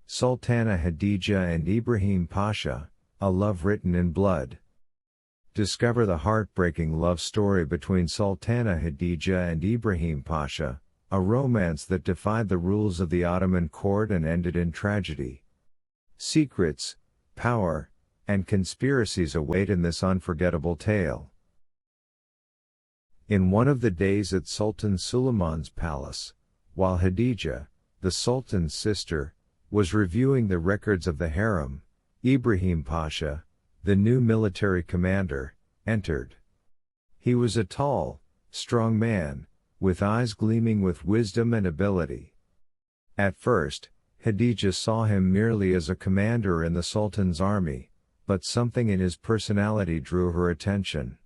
Sultana Khadija and Ibrahim Pasha, a love written in blood. Discover the heartbreaking love story between Sultana Khadija and Ibrahim Pasha, a romance that defied the rules of the Ottoman court and ended in tragedy. Secrets, power, and conspiracies await in this unforgettable tale. In one of the days at Sultan Suleiman's palace, while Khadija, the Sultan's sister, was reviewing the records of the harem, Ibrahim Pasha, the new military commander, entered. He was a tall, strong man, with eyes gleaming with wisdom and ability. At first, Khadija saw him merely as a commander in the Sultan's army, but something in his personality drew her attention.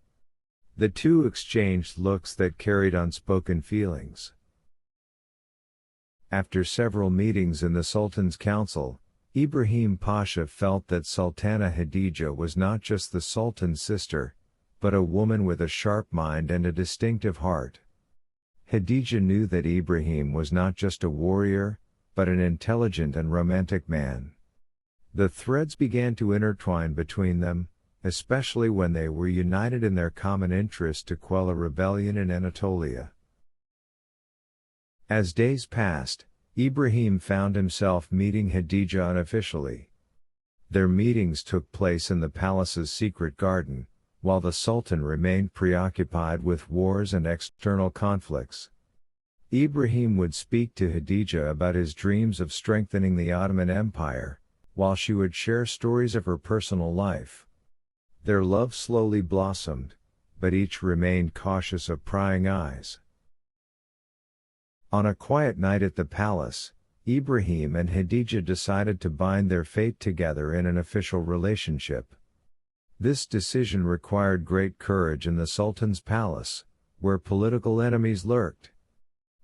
The two exchanged looks that carried unspoken feelings. After several meetings in the Sultan's council, Ibrahim Pasha felt that Sultana Khadija was not just the Sultan's sister, but a woman with a sharp mind and a distinctive heart. Khadija knew that Ibrahim was not just a warrior, but an intelligent and romantic man. The threads began to intertwine between them, especially when they were united in their common interest to quell a rebellion in Anatolia. As days passed, Ibrahim found himself meeting Khadija unofficially. Their meetings took place in the palace's secret garden, while the Sultan remained preoccupied with wars and external conflicts. Ibrahim would speak to Khadija about his dreams of strengthening the Ottoman Empire, while she would share stories of her personal life. Their love slowly blossomed, but each remained cautious of prying eyes. On a quiet night at the palace, Ibrahim and Khadija decided to bind their fate together in an official relationship. This decision required great courage in the Sultan's palace, where political enemies lurked.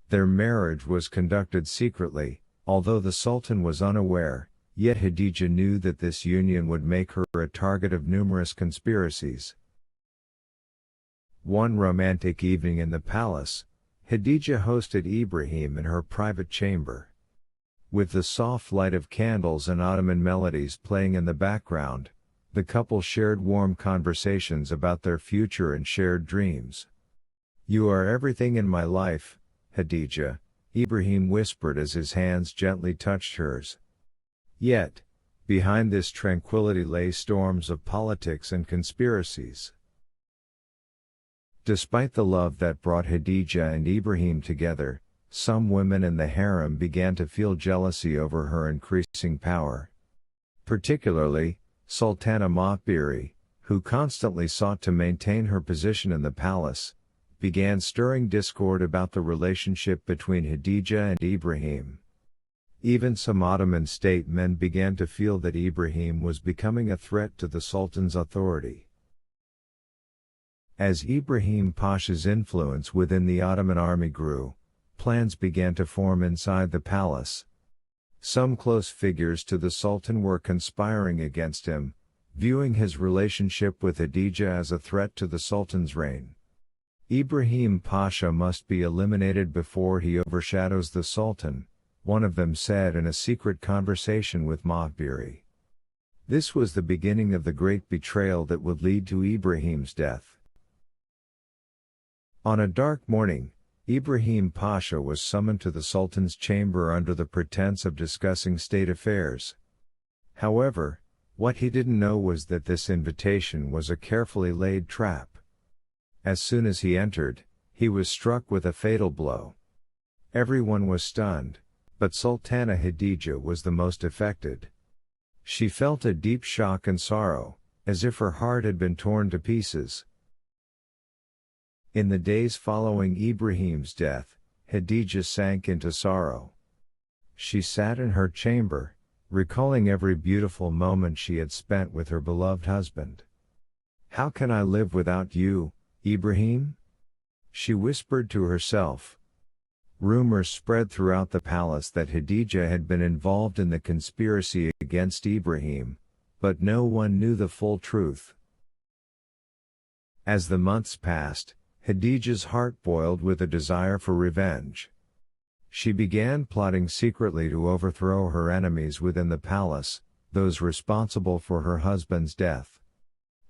Their marriage was conducted secretly, although the Sultan was unaware, yet Khadija knew that this union would make her a target of numerous conspiracies. One romantic evening in the palace, Khadija hosted Ibrahim in her private chamber. With the soft light of candles and Ottoman melodies playing in the background, the couple shared warm conversations about their future and shared dreams. "You are everything in my life, Khadija," Ibrahim whispered as his hands gently touched hers. Yet, behind this tranquility lay storms of politics and conspiracies. Despite the love that brought Khadija and Ibrahim together, some women in the harem began to feel jealousy over her increasing power. Particularly, Sultana Khadija, who constantly sought to maintain her position in the palace, began stirring discord about the relationship between Khadija and Ibrahim. Even some Ottoman statesmen began to feel that Ibrahim was becoming a threat to the Sultan's authority. As Ibrahim Pasha's influence within the Ottoman army grew, plans began to form inside the palace. Some close figures to the Sultan were conspiring against him, viewing his relationship with Khadija as a threat to the Sultan's reign. "Ibrahim Pasha must be eliminated before he overshadows the Sultan," one of them said in a secret conversation with Khadija. This was the beginning of the great betrayal that would lead to Ibrahim's death. On a dark morning, Ibrahim Pasha was summoned to the Sultan's chamber under the pretense of discussing state affairs. However, what he didn't know was that this invitation was a carefully laid trap. As soon as he entered, he was struck with a fatal blow. Everyone was stunned, but Sultana Khadija was the most affected. She felt a deep shock and sorrow, as if her heart had been torn to pieces. In the days following Ibrahim's death, Khadija sank into sorrow. She sat in her chamber, recalling every beautiful moment she had spent with her beloved husband. "How can I live without you, Ibrahim?" she whispered to herself. Rumors spread throughout the palace that Khadija had been involved in the conspiracy against Ibrahim, but no one knew the full truth. As the months passed, Khadija's heart boiled with a desire for revenge. She began plotting secretly to overthrow her enemies within the palace, those responsible for her husband's death.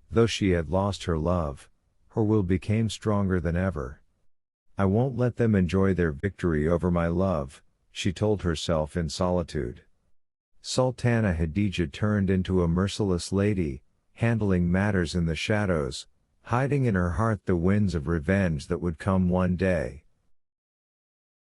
Though she had lost her love, her will became stronger than ever. I won't let them enjoy their victory over my love, she told herself in solitude. Sultana Khadija turned into a merciless lady, handling matters in the shadows, hiding in her heart the winds of revenge that would come one day.